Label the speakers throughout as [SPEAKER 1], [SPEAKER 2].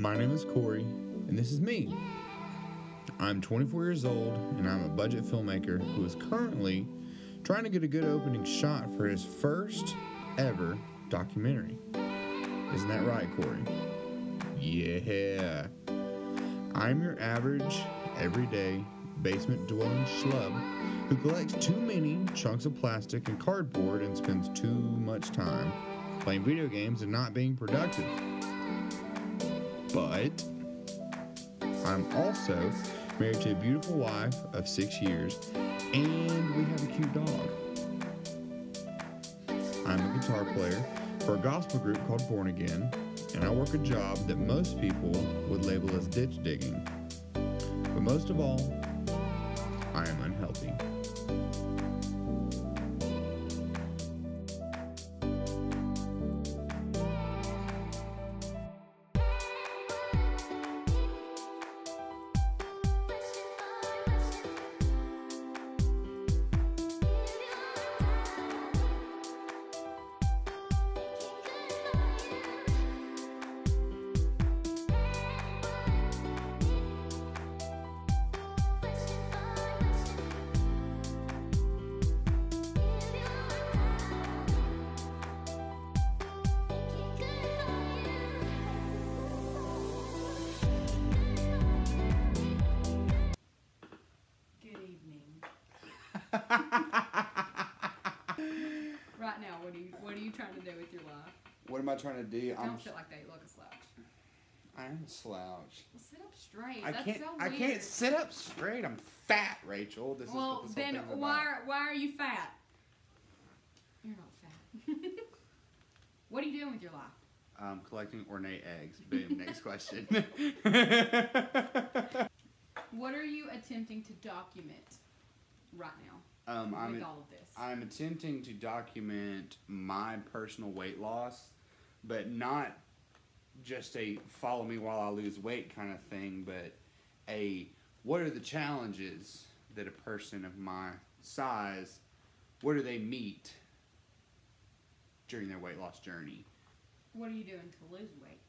[SPEAKER 1] My name is Corey, and this is me. I'm 24 years old, and I'm a budget filmmaker who is currently trying to get a good opening shot for his first ever documentary. Isn't that right, Corey? Yeah. I'm your average, everyday, basement-dwelling schlub who collects too many chunks of plastic and cardboard and spends too much time playing video games and not being productive. But I'm also married to a beautiful wife of 6 years, and we have a cute dog. I'm a guitar player for a gospel group called Born Again, and I work a job that most people would label as ditch digging. But most of all, I am unhealthy.
[SPEAKER 2] Right now, what are you trying to do with your life?
[SPEAKER 1] What am I trying to do?
[SPEAKER 2] Don't sit like that. You look a slouch.
[SPEAKER 1] I am a slouch.
[SPEAKER 2] Well, sit up straight.
[SPEAKER 1] I
[SPEAKER 2] That's
[SPEAKER 1] can't.
[SPEAKER 2] so
[SPEAKER 1] I
[SPEAKER 2] weird.
[SPEAKER 1] can't sit up straight. I'm fat, Rachel. This
[SPEAKER 2] Well,
[SPEAKER 1] is what this
[SPEAKER 2] then
[SPEAKER 1] whole thing's
[SPEAKER 2] why are you fat? You're not fat. What are you doing with your life?
[SPEAKER 1] about. Collecting ornate eggs. Boom. Next question.
[SPEAKER 2] What are you attempting to document right now? With all of this.
[SPEAKER 1] I'm attempting to document my personal weight loss, but not just a follow me while I lose weight kind of thing, but a what are the challenges that a person of my size, where do they meet during their weight loss journey?
[SPEAKER 2] What are you doing to lose weight?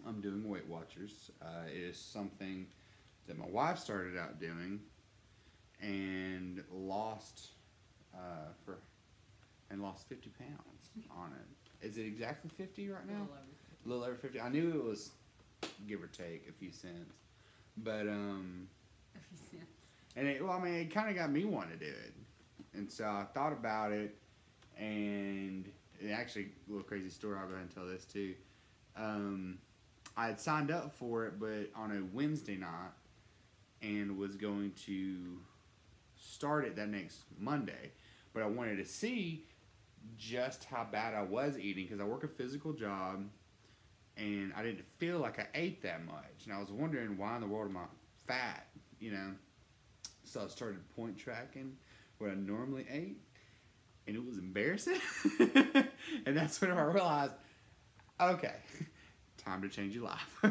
[SPEAKER 1] I'm doing Weight Watchers. It is something that my wife started out doing and lost 50 pounds on it. Is it exactly 50 right now? A little over 50. I knew it was give or take a few cents, but
[SPEAKER 2] A few cents.
[SPEAKER 1] and it kind of got me wanting to do it, and so I thought about it, and it actually a little crazy story. I'll go ahead and tell this too. I had signed up for it, but on a Wednesday night, and was going to start it that next Monday, but I wanted to see just how bad I was eating because I work a physical job and I didn't feel like I ate that much, and I was wondering why in the world am I fat, so I started point tracking what I normally ate, and it was embarrassing. And that's when I realized, okay, time to change your life.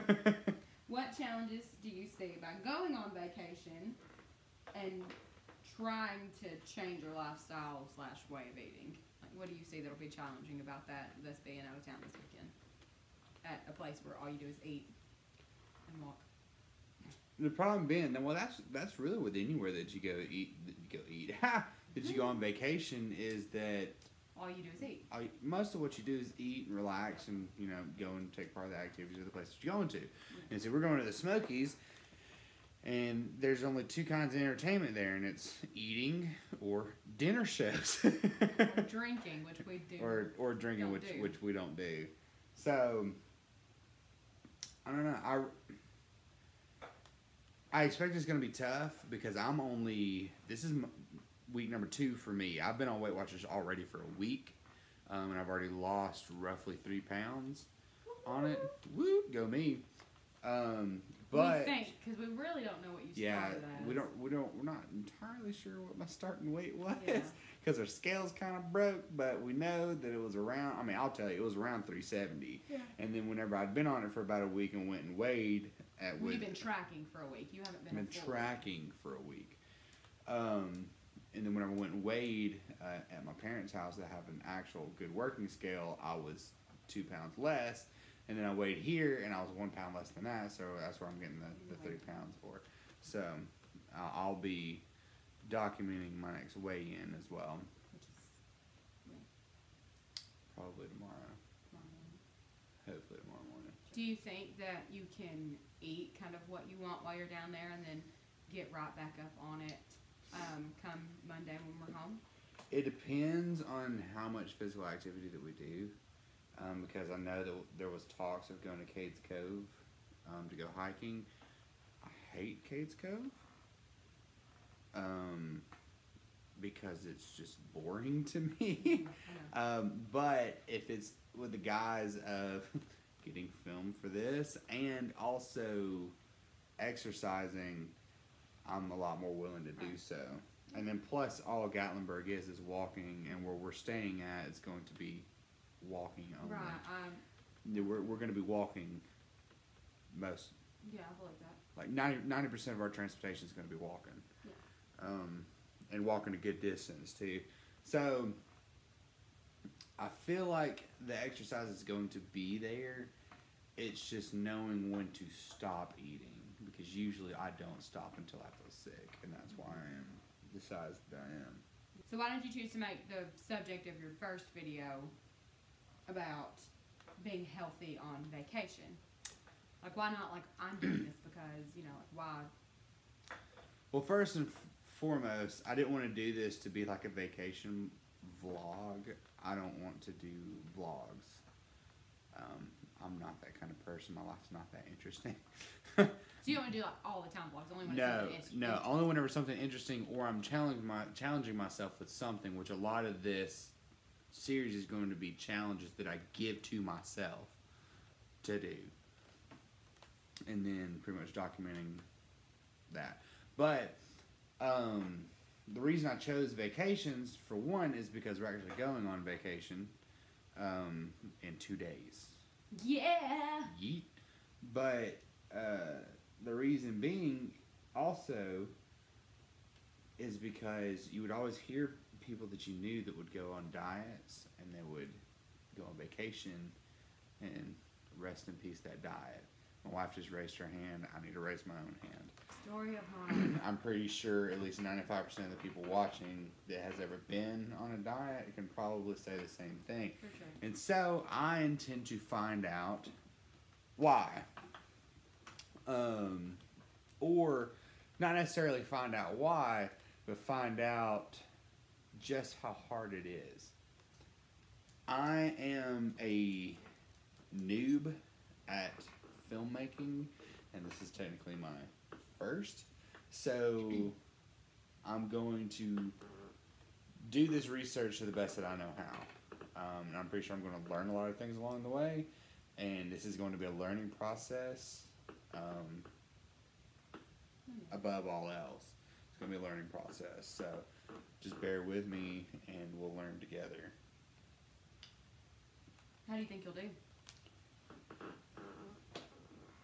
[SPEAKER 2] What challenges do you see by going on vacation and trying to change your lifestyle / way of eating? Like, what do you see that'll be challenging about that, this being out of town this weekend? At a place where all you do is eat and walk.
[SPEAKER 1] The problem being, well, that's really with anywhere that you go eat. That you go on vacation is that
[SPEAKER 2] All you do is eat.
[SPEAKER 1] most of what you do is eat and relax and go and take part of the activities of the place that you're going to. And so we're going to the Smokies, and there's only two kinds of entertainment there, and it's eating or dinner shows.
[SPEAKER 2] Or drinking, which we do.
[SPEAKER 1] Or drinking, which we don't do. So I don't know. I expect it's going to be tough because this is week number 2 for me. I've been on Weight Watchers already for a week, and I've already lost roughly 3 pounds on it. Woo, go me. But
[SPEAKER 2] we think, because we really don't know what you started as.
[SPEAKER 1] we're not entirely sure what my starting weight was
[SPEAKER 2] Yeah.
[SPEAKER 1] because our scales kind of broke, but we know that it was around. I'll tell you, it was around 370.
[SPEAKER 2] Yeah.
[SPEAKER 1] And then whenever I'd been on it for about a week and went and weighed
[SPEAKER 2] You've been tracking for a week. You haven't been.
[SPEAKER 1] Tracking for a week. And then whenever I went and weighed at my parents' house that have an actual good working scale, I was 2 pounds less And then I weighed here, and I was 1 pound less than that, so that's where I'm getting the 30 pounds for. So I'll be documenting my next weigh-in as well.
[SPEAKER 2] Which is
[SPEAKER 1] Probably tomorrow. Hopefully tomorrow morning.
[SPEAKER 2] Do you think that you can eat kind of what you want while you're down there and then get right back up on it come Monday when we're home?
[SPEAKER 1] It depends on how much physical activity that we do. Because I know that there was talks of going to Cades Cove to go hiking. I hate Cades Cove because it's just boring to me. But if it's with the guise of getting filmed for this and also exercising, I'm a lot more willing to do so. And then plus all Gatlinburg is walking, and where we're staying at, it's going to be walking only.
[SPEAKER 2] Right.
[SPEAKER 1] We're going to be walking most.
[SPEAKER 2] Yeah, I believe that.
[SPEAKER 1] Like 90% of our transportation is going to be walking.
[SPEAKER 2] Yeah.
[SPEAKER 1] And walking a good distance too. So I feel like the exercise is going to be there. It's just knowing when to stop eating, because usually I don't stop until I feel sick, and that's why I am the size that I am.
[SPEAKER 2] So why did you choose to make the subject of your first video about being healthy on vacation? Like, why not, like, I'm doing this because, you know, like, why?
[SPEAKER 1] Well, first and foremost, I didn't want to do this to be like a vacation vlog. I don't want to do vlogs. I'm not that kind of person. My life's not that interesting.
[SPEAKER 2] So you don't want to do, like, all the time vlogs? Only when it's something interesting?
[SPEAKER 1] No. Only whenever something interesting, or I'm challenging myself with something, which a lot of this series is going to be challenges that I give to myself to do. And then pretty much documenting that. But the reason I chose vacations, for one, is because we're actually going on vacation in 2 days.
[SPEAKER 2] Yeah!
[SPEAKER 1] Yeet. But the reason being also is because you would always hear people that you knew that would go on diets, and they would go on vacation, and rest in peace that diet. My wife just raised her hand. I need to raise my own hand.
[SPEAKER 2] Story of mine.
[SPEAKER 1] I'm pretty sure at least 95% of the people watching that has ever been on a diet can probably say the same thing.
[SPEAKER 2] For sure.
[SPEAKER 1] And so I intend to find out why. Or not necessarily find out why, but find out just how hard it is. I am a noob at filmmaking, and this is technically my first, so I'm going to do this research to the best that I know how. And I'm pretty sure I'm going to learn a lot of things along the way, and this is going to be a learning process above all else. It's going to be a learning process, so just bear with me and we'll learn together.
[SPEAKER 2] How do you think you'll do?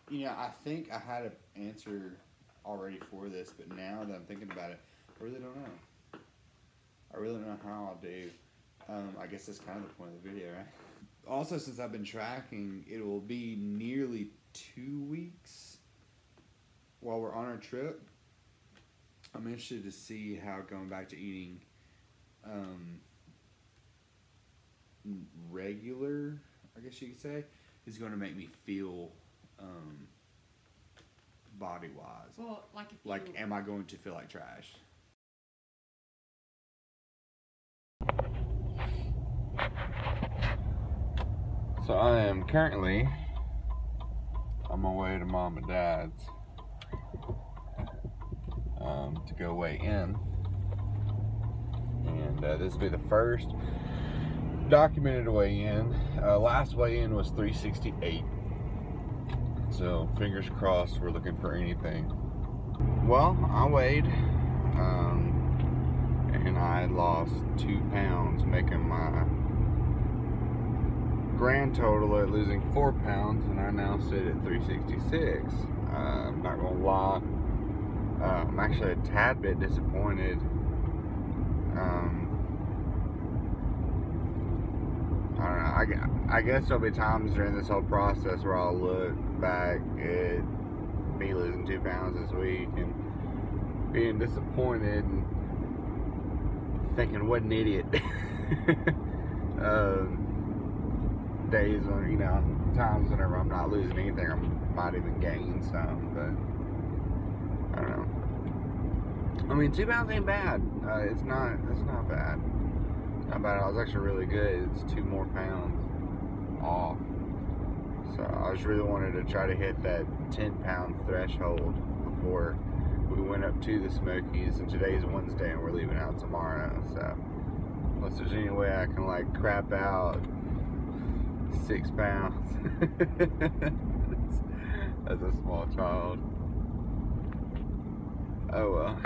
[SPEAKER 1] You know, I think I had an answer already for this, but now that I'm thinking about it, I really don't know. I really don't know how I'll do. I guess that's kind of the point of the video, right? Also, since I've been tracking, it will be nearly 2 weeks while we're on our trip. I'm interested to see how going back to eating regular, I guess you could say, is going to make me feel body-wise.
[SPEAKER 2] Well, like if you...
[SPEAKER 1] Like, am I going to feel like trash? So I am currently on my way to Mom and Dad's to go weigh in. And this will be the first documented weigh-in. Last weigh-in was 368. So fingers crossed we're looking for anything. Well, I weighed and I lost 2 pounds, making my grand total at losing 4 pounds, and I now sit at 366. I'm not gonna lie, I'm actually a tad bit disappointed. I don't know, I guess there'll be times during this whole process where I'll look back at me losing 2 pounds this week and being disappointed and thinking, what an idiot. Days when, you know, times whenever I'm not losing anything, I might even gain some, but I don't know. I mean, 2 pounds ain't bad. It's not bad. Not bad. I was actually really good. It's 2 more pounds off. So I just really wanted to try to hit that 10-pound threshold before we went up to the Smokies. And today's Wednesday, and we're leaving out tomorrow. So unless there's any way I can like crap out 6 pounds as a small child. Oh well.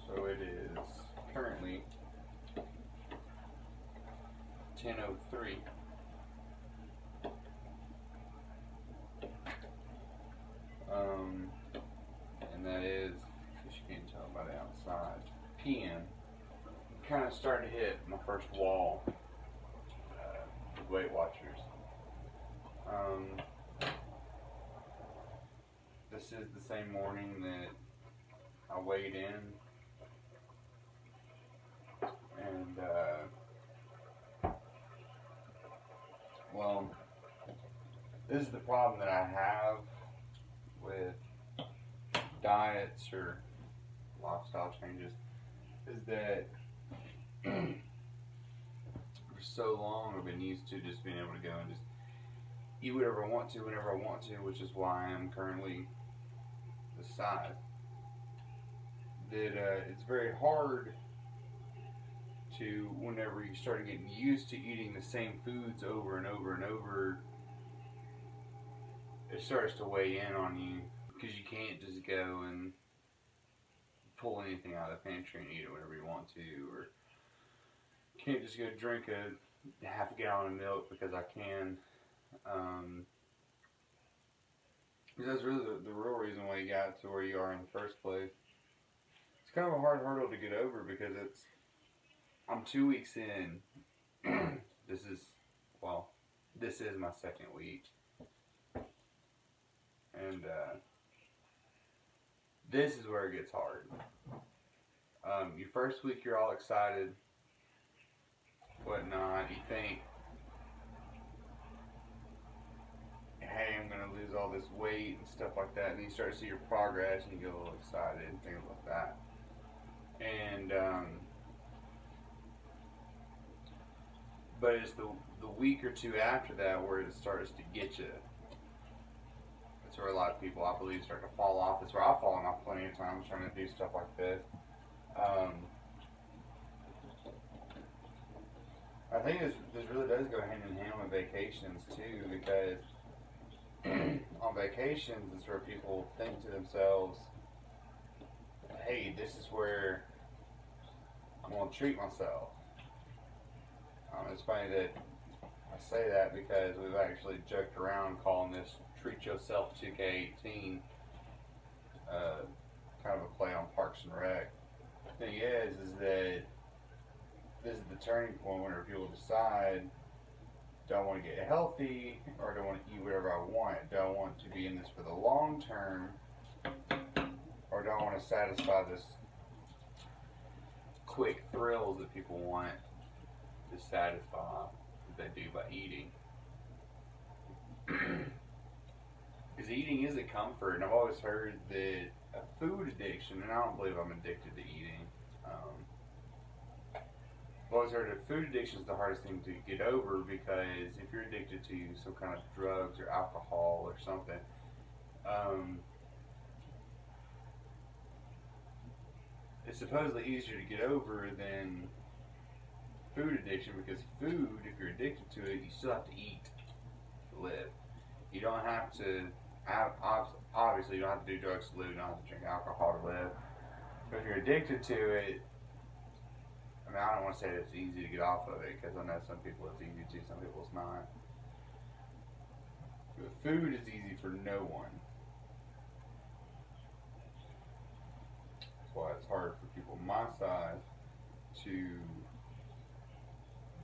[SPEAKER 1] So it is currently 10:03. And that is, as you can't tell by the outside, PM. Kind of starting to hit my first wall with Weight Watchers. This is the same morning that I weighed in, and well, this is the problem that I have with diets or lifestyle changes, is that for so long I've been used to just being able to go and just eat whatever I want to whenever I want to, which is why I am currently this size. That it's very hard to, whenever you start getting used to eating the same foods over and over and over, it starts to weigh in on you, because you can't just go and pull anything out of the pantry and eat it whenever you want to, or you can't just go drink a half a gallon of milk because I can. Because that's really the real reason why you got to where you are in the first place. It's kind of a hard hurdle to get over, because I'm 2 weeks in. This is my second week. And this is where it gets hard. Your first week, you're all excited, whatnot. You think, hey, I'm going to lose all this weight and stuff like that. And then you start to see your progress and you get a little excited and things like that. And, but it's the week or two after that where it starts to get you. That's where a lot of people, I believe, start to fall off. That's where I've fallen off plenty of times trying to do stuff like this. I think this really does go hand in hand with vacations too, because on vacations it's where people think to themselves, hey, this is where I'm going to treat myself. It's funny that I say that, because we've actually joked around calling this Treat Yourself 2K18, kind of a play on Parks and Rec. The thing is that this is the turning point whenever people decide, do I want to get healthy, or do I want to eat whatever I want? Do I want to be in this for the long term, or do I want to satisfy this quick thrills that people want to satisfy that they do by eating? Because eating is a comfort, and I've always heard that a food addiction, and I don't believe I'm addicted to eating, I've always heard that food addiction is the hardest thing to get over, because if you're addicted to some kind of drugs or alcohol or something, it's supposedly easier to get over than food addiction, because food, if you're addicted to it, you still have to eat to live. You don't have to, obviously you don't have to do drugs to live, you don't have to drink alcohol to live, If you're addicted to it, I mean, I don't want to say that it's easy to get off of it, because I know some people it's easy to, some people it's not. But food is easy for no one. That's why it's hard for people my size to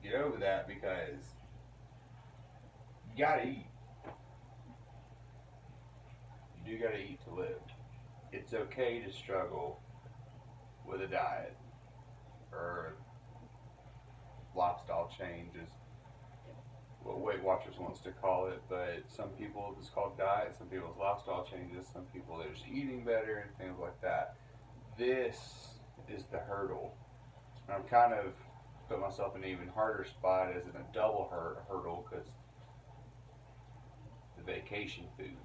[SPEAKER 1] get over that, because you gotta eat. You do gotta eat to live. It's okay to struggle with a diet or lifestyle change is what Weight Watchers wants to call it, but some people it's called diet, some people it's lifestyle changes, some people they're just eating better and things like that. This is the hurdle. And I'm kind of put myself in an even harder spot as in a double hurdle, because the vacation food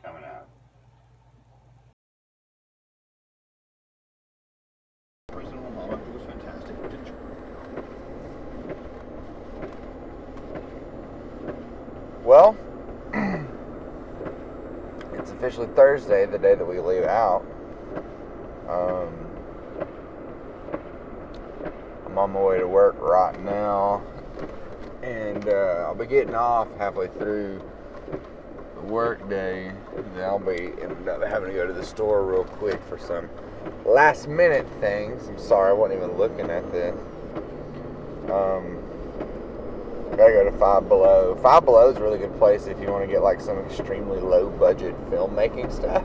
[SPEAKER 1] coming out. Personal moment, it was fantastic, didn't you? Well, it's officially Thursday, the day that we leave out. I'm on my way to work right now, and I'll be getting off halfway through the work day. Then I'll be ended up having to go to the store real quick for some last minute things. I'm sorry, I wasn't even looking at this. Gotta go to Five Below. Five Below is a really good place if you want to get like some extremely low budget filmmaking stuff.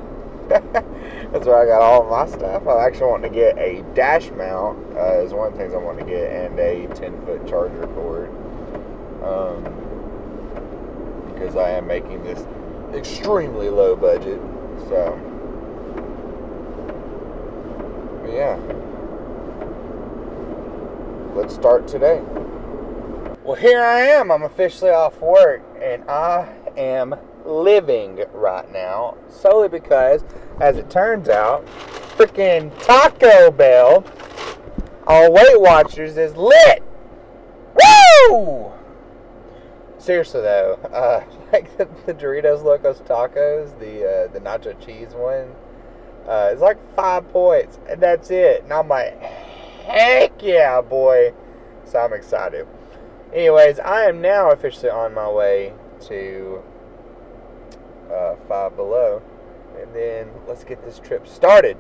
[SPEAKER 1] That's where I got all of my stuff. I actually want to get a dash mount, is one of the things I want to get, and a 10-foot charger cord. Because I am making this extremely low budget. So, yeah. Let's start today. Well, here I am. I'm officially off work, and I am living right now, solely because, as it turns out, freaking Taco Bell on Weight Watchers is lit. Woo! Seriously though, like the Doritos Locos Tacos, the nacho cheese one, it's like 5 points, and that's it. And I'm like, heck yeah, boy! So I'm excited. Anyways, I am now officially on my way to Five Below, and then let's get this trip started.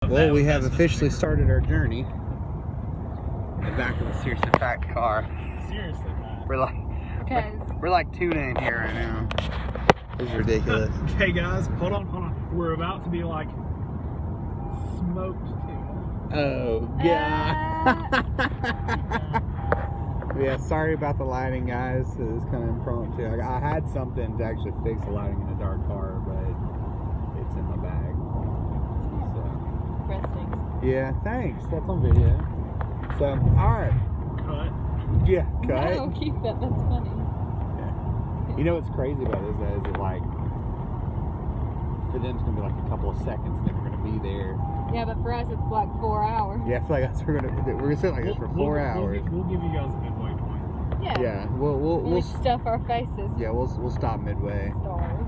[SPEAKER 1] Well, we have officially started our journey in the back of the Seriously Fact car. Seriously Fact. We're like tuna in here right now. This is ridiculous.
[SPEAKER 3] Okay, guys, hold on. We're about to be like smoked tuna.
[SPEAKER 1] Oh god. Yeah, sorry about the lighting, guys. It was kind of impromptu. I had something to actually fix the lighting in a dark car, but it's in my bag. So.
[SPEAKER 2] Resting.
[SPEAKER 1] Yeah, thanks. That's on video. So, alright.
[SPEAKER 3] Cut.
[SPEAKER 1] Yeah, cut.
[SPEAKER 2] No, keep that. That's funny.
[SPEAKER 1] Yeah. You know what's crazy about this, though, is that, like, for them, it's going to be like a couple of seconds, and then we're going to be there.
[SPEAKER 2] Yeah, but for us, it's like 4 hours.
[SPEAKER 1] Yeah, I feel like we're gonna sit like this for 4 hours.
[SPEAKER 3] We'll give you guys a midway point.
[SPEAKER 2] Yeah.
[SPEAKER 1] Yeah, we'll
[SPEAKER 2] stuff our faces.
[SPEAKER 1] Yeah, we'll stop midway.
[SPEAKER 2] Stars.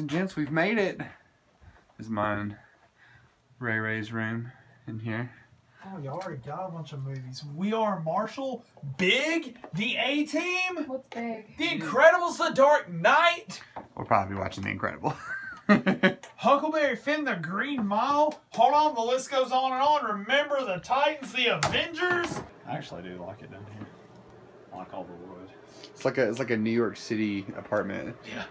[SPEAKER 1] and gents, we've made it. This is mine, Ray's room in here.
[SPEAKER 3] Oh, you already got a bunch of movies. We Are Marshall, Big, The A-Team.
[SPEAKER 2] What's big?
[SPEAKER 3] The Incredibles, The Dark Knight.
[SPEAKER 1] We'll probably be watching The Incredible.
[SPEAKER 3] Huckleberry Finn, The Green Mile. Hold on, the list goes on and on. Remember the Titans, The Avengers. I actually do like it down here. I like all the wood.
[SPEAKER 1] It's like a New York City apartment.
[SPEAKER 3] Yeah.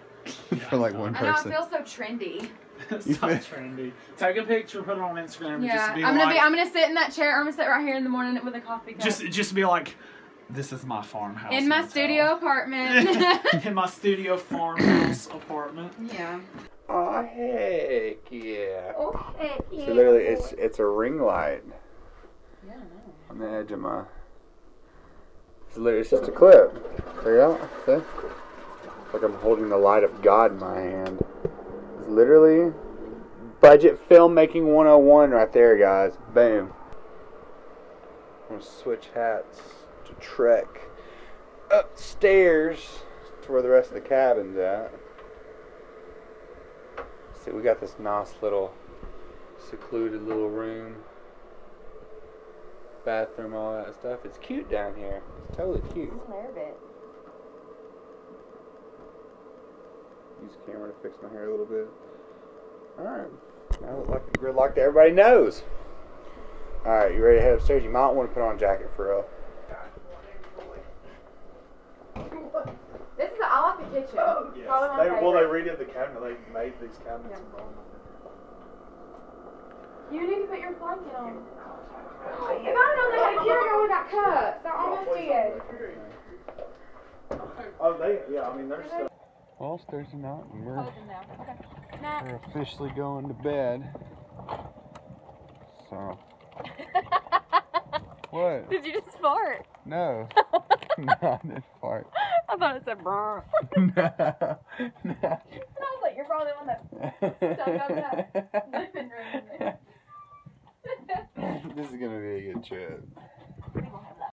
[SPEAKER 1] For like one
[SPEAKER 2] I know,
[SPEAKER 1] person.
[SPEAKER 2] I feel so trendy.
[SPEAKER 3] It's not trendy. Take a picture, put it on Instagram.
[SPEAKER 2] Yeah,
[SPEAKER 3] just be
[SPEAKER 2] I'm
[SPEAKER 3] like,
[SPEAKER 2] gonna sit in that chair. I'm gonna sit right here in the morning with a coffee cup.
[SPEAKER 3] Just be like, this is my farmhouse.
[SPEAKER 2] In my studio apartment.
[SPEAKER 3] In my studio farmhouse apartment.
[SPEAKER 2] Yeah.
[SPEAKER 1] Oh heck yeah!
[SPEAKER 2] Oh heck yeah!
[SPEAKER 1] So literally, it's a ring light
[SPEAKER 2] Yeah, I know.
[SPEAKER 1] on the edge of my. It's just a clip. Check it out. See? It's like I'm holding the light of God in my hand. It's literally budget filmmaking 101 right there, guys. Boom. I'm gonna switch hats to trek upstairs to where the rest of the cabin's at. See, we got this nice little secluded little room. Bathroom, all that stuff. It's cute down here. It's totally cute.
[SPEAKER 2] Just a little bit.
[SPEAKER 1] Use the camera to fix my hair a little bit. Alright. Now I look like a gridlock that everybody knows. Alright, you ready to head upstairs? You might want to put on a jacket for real.
[SPEAKER 2] This is I like the kitchen.
[SPEAKER 3] Yes.
[SPEAKER 2] Probably my favorite.
[SPEAKER 3] They redid the cabinet. They made these cabinets and all.
[SPEAKER 2] You need to put your blanket on. If I'd known they had a Keurig, I would have got cups. They're almost dead.
[SPEAKER 3] Oh, yeah, I mean, there's stuff.
[SPEAKER 1] Well, it's Thursday night and
[SPEAKER 2] Close them now. Okay. Nah.
[SPEAKER 1] we're officially going to bed. So. What?
[SPEAKER 2] Did you just fart?
[SPEAKER 1] No. No, I didn't fart.
[SPEAKER 2] I thought it said brr.
[SPEAKER 1] No. No.
[SPEAKER 2] And I was like, you're probably the one that stuck up that living room in there.
[SPEAKER 1] This is gonna be a good trip.
[SPEAKER 2] We gonna have that.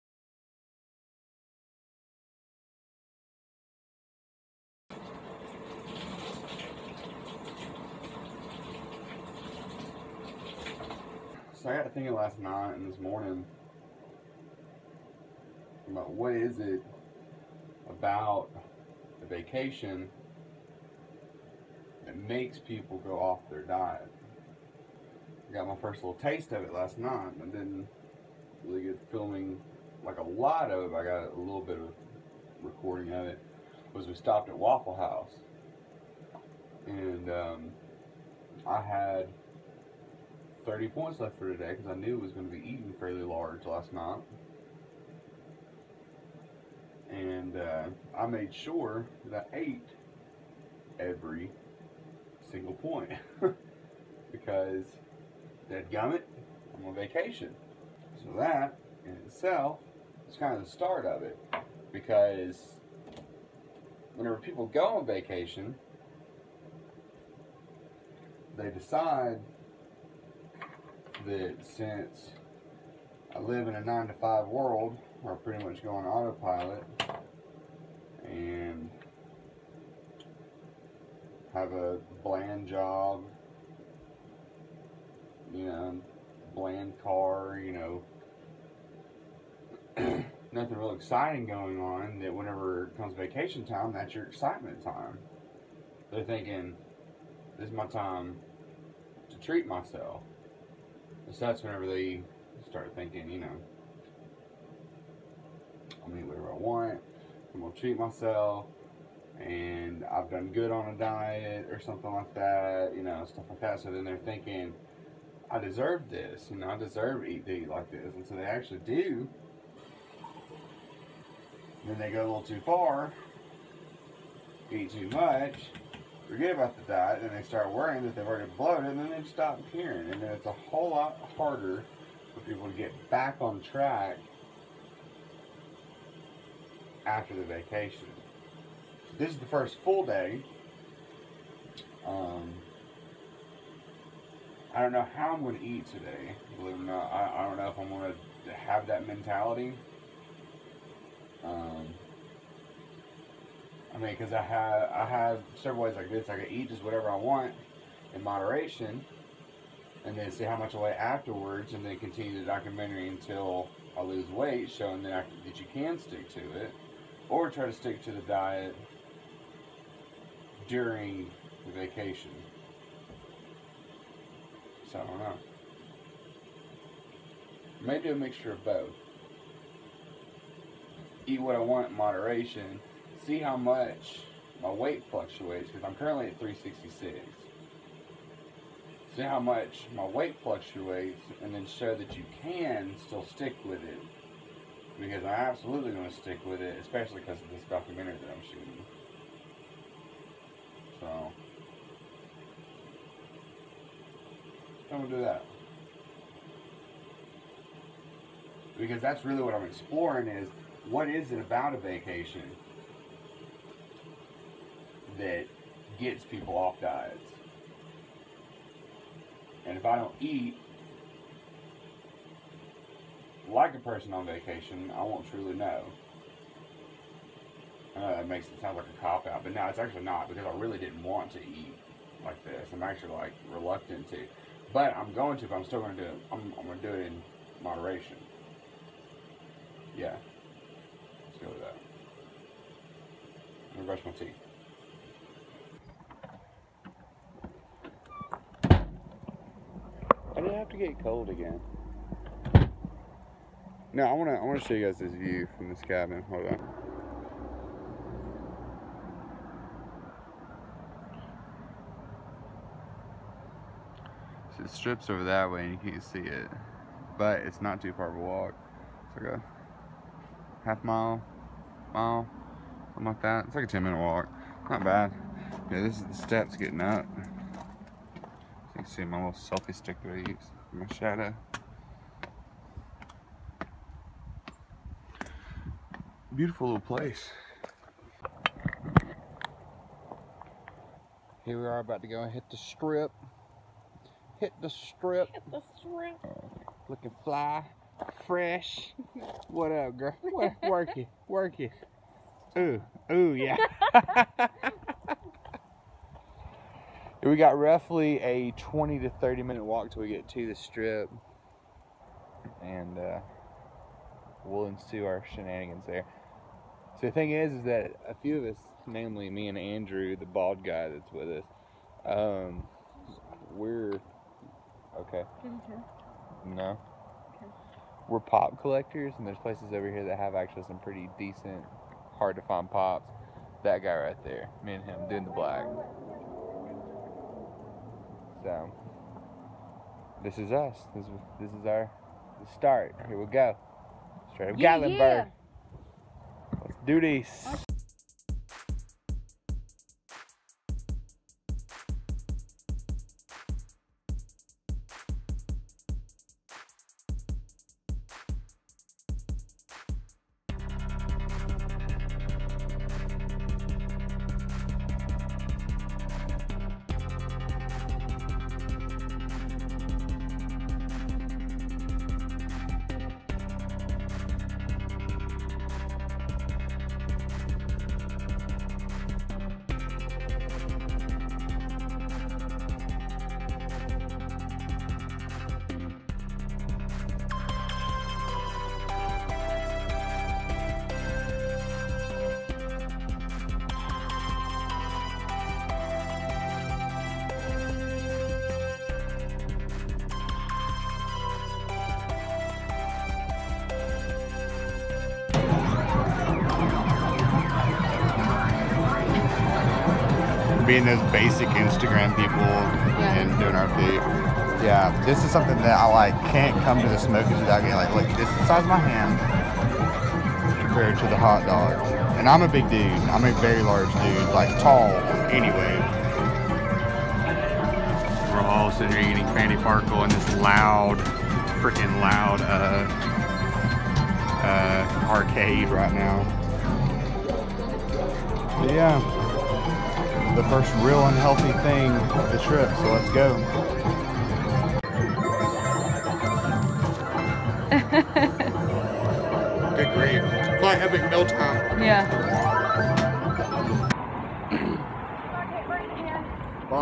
[SPEAKER 1] So I got thinking last night and this morning about what is it about a vacation that makes people go off their diet. I got my first little taste of it last night. I didn't really get filming like a lot of it, but I got a little bit of recording of it. Was we stopped at Waffle House and I had 30 points left for today because I knew it was going to be eaten fairly large last night. And I made sure that I ate every single point because, dadgummit, I'm on vacation. So that in itself is kind of the start of it, because whenever people go on vacation, they decide that since I live in a 9-to-5 world, where I pretty much go on autopilot and have a bland job, you know, bland car, you know, nothing real exciting going on, that whenever it comes vacation time, that's your excitement time. They're thinking, this is my time to treat myself. So that's whenever they start thinking, you know, I'm gonna eat whatever I want, I'm gonna treat myself, and I've done good on a diet or something like that, you know, stuff like that. So then they're thinking, I deserve this, you know, I deserve to eat like this. And so they actually do. Then they go a little too far, eat too much, forget about the diet, and they start worrying that they've already bloated, and then they stop caring. And then it's a whole lot harder for people to get back on track after the vacation. This is the first full day. I don't know how I'm going to eat today, believe it or not. I don't know if I'm going to have that mentality.
[SPEAKER 4] I mean, because I have several ways I can do this. I can eat just whatever I want in moderation, and then see how much I weigh afterwards, and then continue the documentary until I lose weight, showing that you can stick to it, or try to stick to the diet during the vacation. So I don't know. Maybe a mixture of both. Eat what I want in moderation. See how much my weight fluctuates, because I'm currently at 366. See how much my weight fluctuates, and then show that you can still stick with it. Because I'm absolutely going to stick with it, especially because of this documentary that I'm shooting. So, I'm going to do that. Because that's really what I'm exploring is, what is it about a vacation that gets people off diets? And if I don't eat like a person on vacation, I won't truly know. I know that sound like a cop-out, but no, it's actually not, because I really didn't want to eat like this. I'm actually like reluctant to. But I'm going to, but I'm still going to do it. I'm going to do it in moderation. Yeah. Let's go with that. I'm going to brush my teeth. I didn't have to get cold again. No, I want to show you guys this view from this cabin. Hold on. So it strips over that way and you can't see it, but it's not too far of a walk. It's like a half mile, something like that. It's like a 10-minute walk. Not bad. Yeah, this is the steps getting up. You can see my little selfie stick that I use for my shadow. Beautiful little place. Here we are about to go and hit the strip. Hit the strip.
[SPEAKER 2] Hit the strip.
[SPEAKER 4] Looking fly, fresh. What up, girl? Work it, work it. Ooh, yeah. We got roughly a 20 to 30 minute walk till we get to the strip, and we'll ensue our shenanigans there. So the thing is that a few of us, namely me and Andrew, the bald guy that's with us, we're okay. No. Okay. We're pop collectors, and there's places over here that have actually some pretty decent, hard to find pops. That guy right there, me and him doing the black. So this is us. This is our start. Here we go. Straight up Gatlinburg. Yeah. Let's do this. Being those basic Instagram people and doing our food. Yeah, this is something that I like can't come to the Smokies without getting like, look, this is the size of my hand compared to the hot dog. And I'm a big dude. I'm a very large dude, like tall anyway. We're all sitting here eating Fanny Farkle in this loud, freaking loud arcade right now. But yeah. The first real unhealthy thing of the trip, so let's go.
[SPEAKER 1] Good grief. It's like epic meal time.
[SPEAKER 2] Yeah.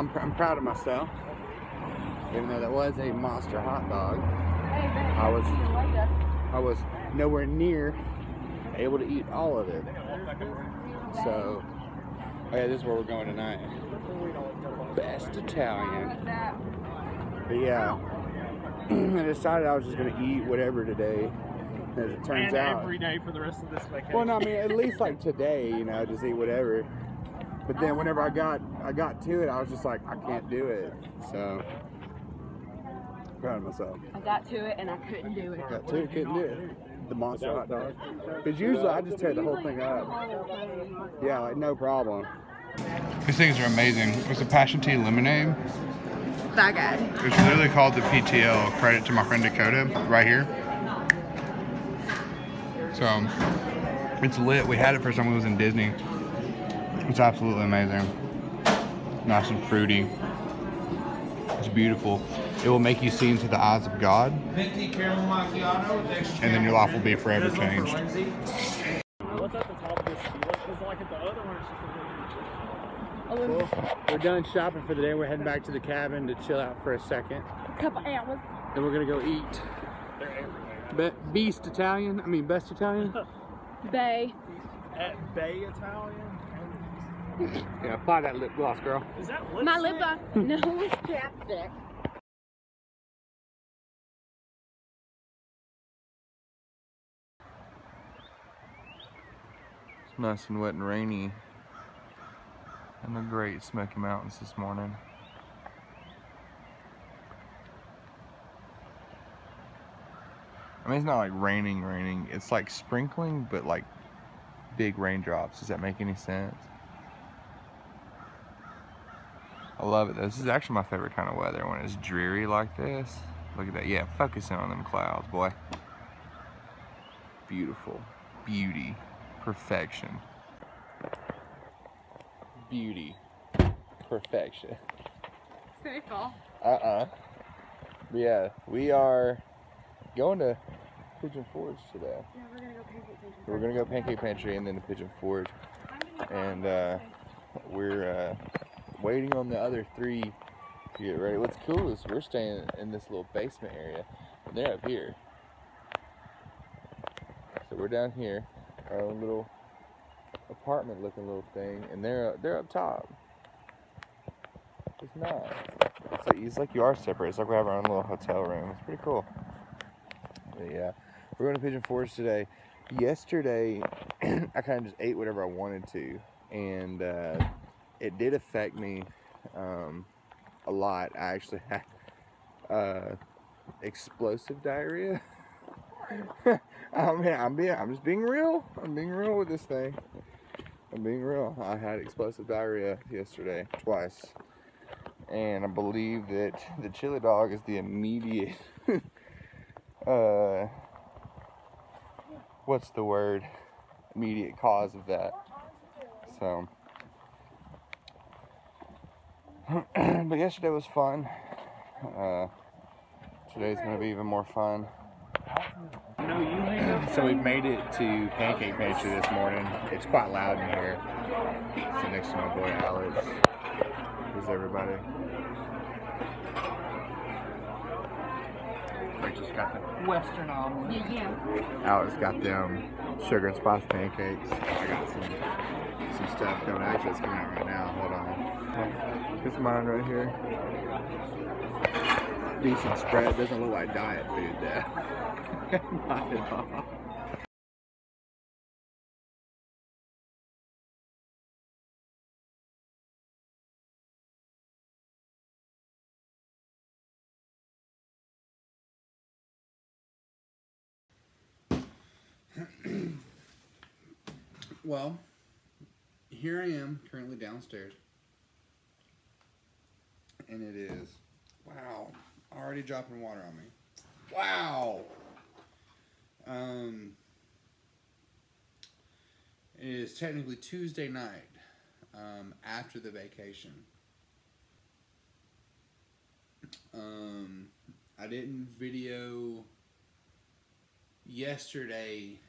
[SPEAKER 4] I'm proud of myself. Even though that was a monster hot dog, I was nowhere near able to eat all of it. So, okay, this is where we're going tonight. Best Italian. But yeah, I decided I was just gonna eat whatever today. As it turns out,
[SPEAKER 3] every day for the rest of this vacation.
[SPEAKER 4] well, no, I mean at least like today, you know, just eat whatever. But then whenever I got to it, I was just like, I can't do it. So proud of myself.
[SPEAKER 2] I got to it and I couldn't do it.
[SPEAKER 4] Got to it, couldn't do it. The monster hot dog. Because usually I just tear the whole thing up. Yeah, like no problem. These things are amazing. It's a passion tea lemonade.
[SPEAKER 2] That good.
[SPEAKER 4] It's literally called the PTL. Credit to my friend Dakota right here. So it's lit. We had it for someone who was in Disney. It's absolutely amazing. Nice and fruity. It's beautiful. It will make you see into the eyes of God. And then your life will be forever changed.
[SPEAKER 3] What's at the top of this? Because like at the other one, it's just
[SPEAKER 4] Well, we're done shopping for the day. We're heading back to the cabin to chill out for a second.
[SPEAKER 2] A couple hours.
[SPEAKER 4] Then we're gonna go eat. Best Italian?
[SPEAKER 2] Bay.
[SPEAKER 3] at Bay Italian.
[SPEAKER 4] Yeah, apply that lip gloss, girl.
[SPEAKER 3] Is that lipstick?
[SPEAKER 2] My lip gloss. No, it's chapstick.
[SPEAKER 4] It's nice and wet and rainy in the Great Smoky Mountains this morning. I mean, it's not like raining. It's like sprinkling, but like big raindrops. Does that make any sense? I love it though. This is actually my favorite kind of weather, when it's dreary like this. Look at that. Yeah, focusing on them clouds, boy. Beautiful. Beauty. Perfection. Beauty. Perfection.
[SPEAKER 2] Very fall.
[SPEAKER 4] Yeah, we are going to Pigeon Forge today.
[SPEAKER 2] Yeah, we're gonna go pancake pantry.
[SPEAKER 4] We're gonna go Pancake Pantry and then to Pigeon Forge. And we're waiting on the other three to get ready. What's cool is we're staying in this little basement area, and they're up here. So we're down here, our own little apartment-looking little thing, and they're up top. It's nice. It's like you are separate. It's like we have our own little hotel room. It's pretty cool. But yeah, we're going to Pigeon Forge today. Yesterday, I kind of just ate whatever I wanted to, and it did affect me a lot. I actually had explosive diarrhea. I'm just being real. I'm being real with this thing. I'm being real. I had explosive diarrhea yesterday, twice. And I believe that the chili dog is the immediate, what's the word? Immediate cause of that. So, but yesterday was fun. Today's gonna be even more fun. So we've made it to Pancake Pantry this morning. It's quite loud in here. So next to my boy Alex. Here's everybody. Rachel's got the
[SPEAKER 3] Western omelet.
[SPEAKER 2] Yeah.
[SPEAKER 4] Alex got them sugar and spice pancakes. I got some stuff coming. Actually, it's coming out right now. Hold on. Here's mine right here. Decent spread. Doesn't look like diet food though. Not at all.
[SPEAKER 1] Well, here I am, currently downstairs. And it is, wow, already dropping water on me. Wow! It is technically Tuesday night, after the vacation. I didn't video yesterday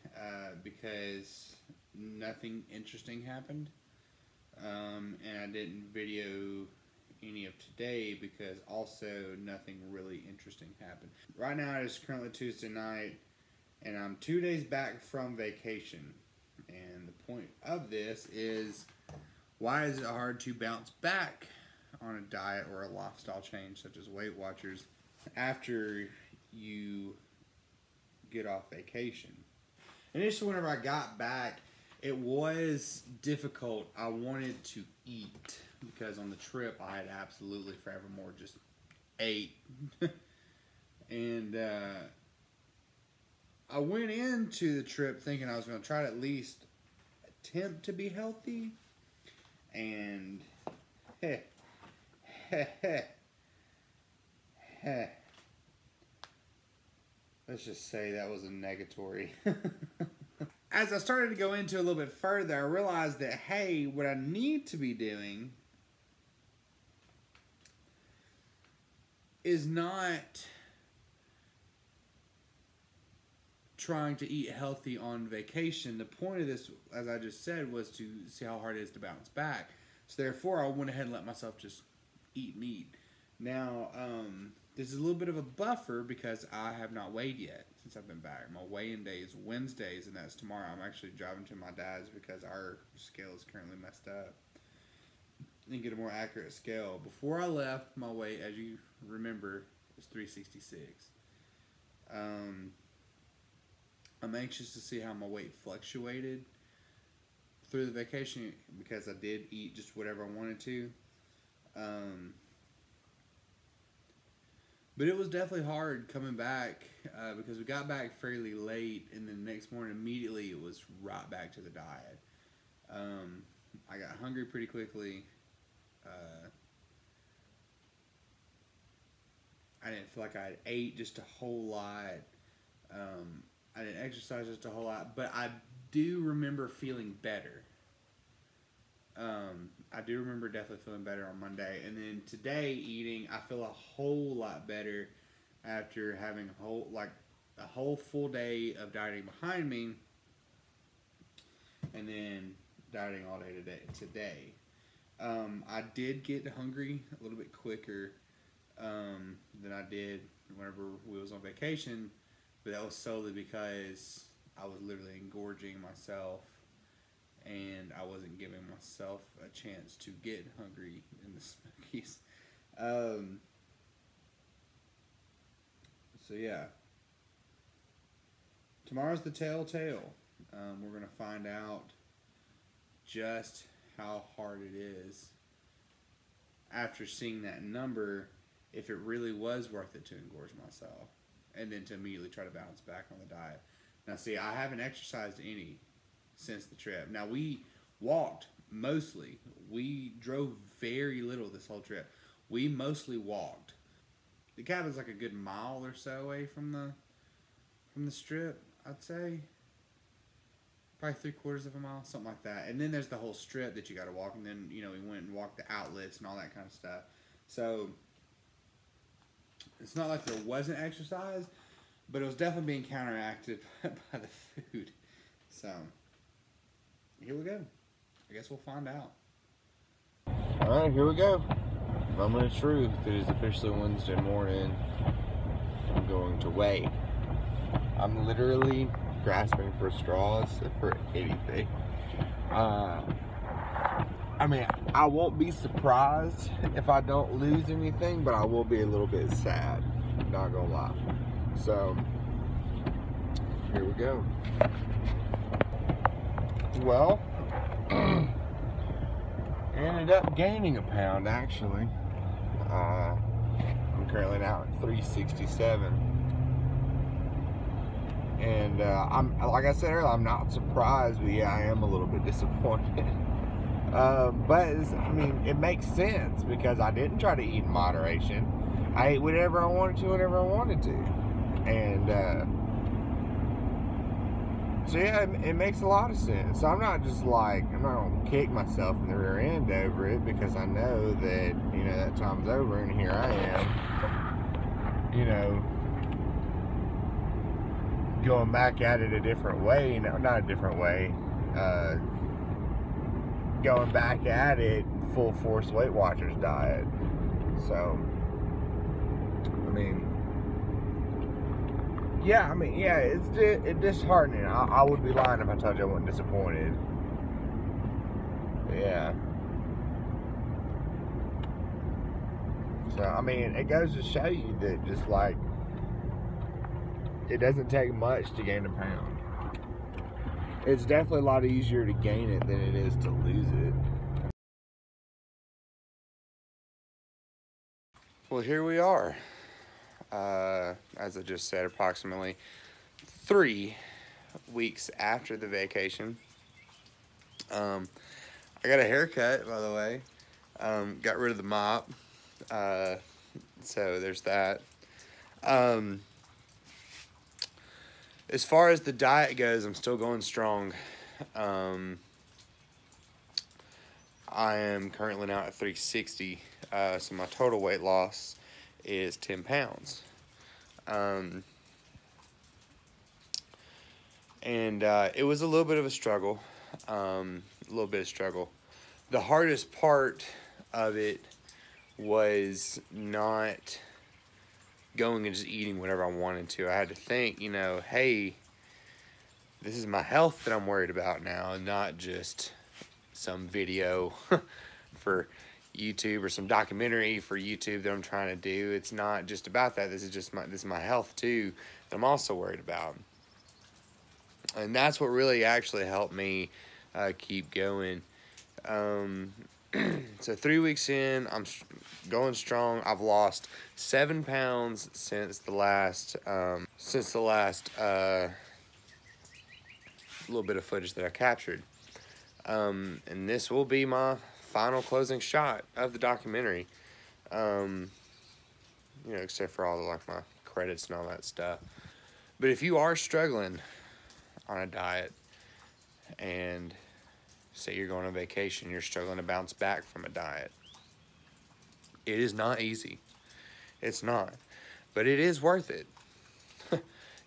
[SPEAKER 1] because nothing interesting happened, and I didn't video any of today because also nothing really interesting happened. Right now it is currently Tuesday night and I'm 2 days back from vacation. And the point of this is, why is it hard to bounce back on a diet or a lifestyle change such as Weight Watchers after you get off vacation? Initially, whenever I got back, it was difficult. I wanted to eat because on the trip I had absolutely forevermore just ate. And I went into the trip thinking I was going to try to at least attempt to be healthy. And let's just say that was a negatory. As I started to go into a little bit further, I realized that, hey, what I need to be doing is not trying to eat healthy on vacation. The point of this, as I just said, was to see how hard it is to bounce back. So therefore, I went ahead and let myself just eat meat. Now, this is a little bit of a buffer because I have not weighed yet since I've been back. My weigh-in day is Wednesdays, and that's tomorrow. I'm actually driving to my dad's because our scale is currently messed up. And get a more accurate scale. Before I left, my weight, as you remember, was 366. I'm anxious to see how my weight fluctuated through the vacation because I did eat just whatever I wanted to. But it was definitely hard coming back because we got back fairly late, and then the next morning immediately it was right back to the diet. I got hungry pretty quickly. I didn't feel like I ate just a whole lot. I didn't exercise just a whole lot, but I do remember feeling better. I do remember definitely feeling better on Monday, and then today eating, I feel a whole lot better after having a whole full day of dieting behind me, and then dieting all day today. I did get hungry a little bit quicker than I did whenever we was on vacation, but that was solely because I was literally engorging myself and I wasn't giving myself a chance to get hungry in the Smokies. So yeah, tomorrow's the telltale. We're going to find out just how hard it is after seeing that number, if it really was worth it to engorge myself and then to immediately try to bounce back on the diet. Now see, I haven't exercised any since the trip. Now we walked mostly. We drove very little this whole trip. We mostly walked. The cabin's like a good mile or so away from the strip, I'd say. Probably 3/4 of a mile, something like that. And then there's the whole strip that you got to walk. And then, you know, we went and walked the outlets and all that kind of stuff. So it's not like there wasn't exercise, but it was definitely being counteracted by the food. So here we go. I guess we'll find out.
[SPEAKER 4] All right, here we go. Moment of truth. It is officially Wednesday morning. I'm going to weigh. I'm literally grasping for straws for anything. I mean, I won't be surprised if I don't lose anything, but I will be a little bit sad. Not gonna lie. So here we go. Well, ended up gaining a pound actually. I'm currently now at 367. And I'm, like I said earlier, I'm not surprised, but yeah, I am a little bit disappointed. But I mean, it makes sense because I didn't try to eat in moderation. I ate whatever I wanted to, whenever I wanted to, and so yeah, it makes a lot of sense. So I'm not gonna kick myself in the rear end over it because I know that, you know, that time's over and here I am, you know, going back at it a different way, not a different way, going back at it full force Weight Watchers diet. So, I mean, yeah, it's disheartening. I would be lying if I told you I wasn't disappointed. But yeah. So, I mean, it goes to show you that just like, it doesn't take much to gain a pound. It's definitely a lot easier to gain it than it is to lose it. Well, here we are. As I just said, approximately 3 weeks after the vacation. I got a haircut, by the way. Got rid of the mop. So there's that. As far as the diet goes, I'm still going strong. I am currently now at 360. So my total weight loss is 10 pounds. And it was a little bit of a struggle. The hardest part of it was not going and just eating whatever I wanted to. I had to think, you know, hey, this is my health that I'm worried about now, not just some video for YouTube or some documentary for YouTube that I'm trying to do. It's not just about that. This is my health too that I'm also worried about. And that's what really actually helped me keep going. So 3 weeks in, I'm going strong. I've lost 7 pounds since the last little bit of footage that I captured. And this will be my final closing shot of the documentary. You know, except for all the, like, my credits and all that stuff. But if you are struggling on a diet and say you're going on vacation, you're struggling to bounce back from a diet, it is not easy. It's not. But it is worth it.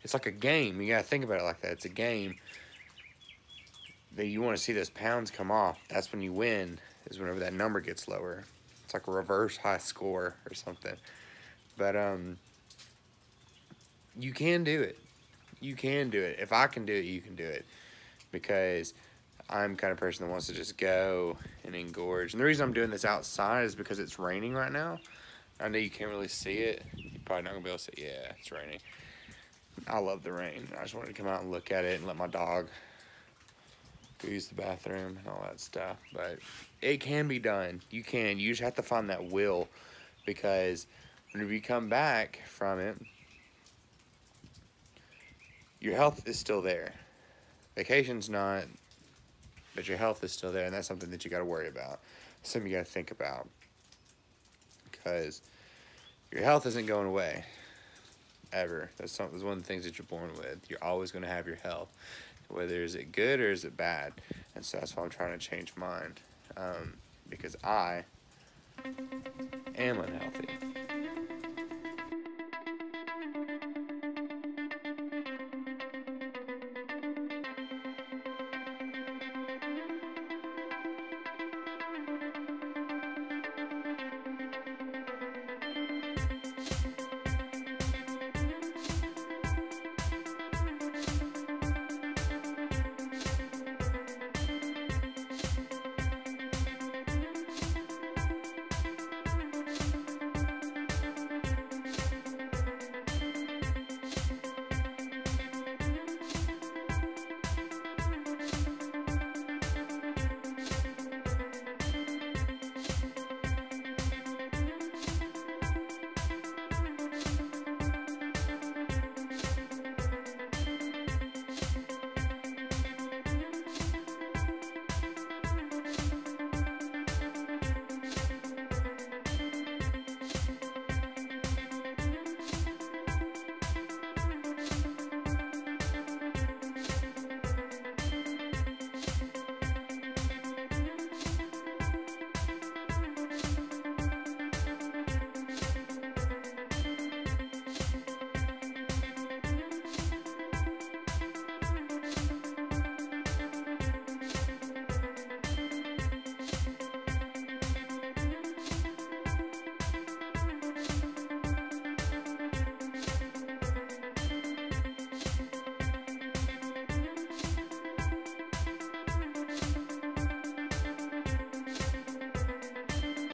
[SPEAKER 4] It's like a game. You gotta think about it like that. It's a game that you want to see those pounds come off. That's when you win, is whenever that number gets lower. It's like a reverse high score or something. But you can do it. You can do it. If I can do it, you can do it. Because I'm the kind of person that wants to just go and engorge. And the reason I'm doing this outside is because it's raining right now. I know you can't really see it. You're probably not going to be able to see it. Yeah, it's raining. I love the rain. I just wanted to come out and look at it and let my dog go use the bathroom and all that stuff. But it can be done. You can. You just have to find that will. Because whenever you come back from it, your health is still there. Vacation's not, but your health is still there, and that's something that you got to worry about. Something you got to think about, because your health isn't going away ever. That's one of the things that you're born with. You're always going to have your health, whether is it good or is it bad. And so that's why I'm trying to change mine, because I am unhealthy.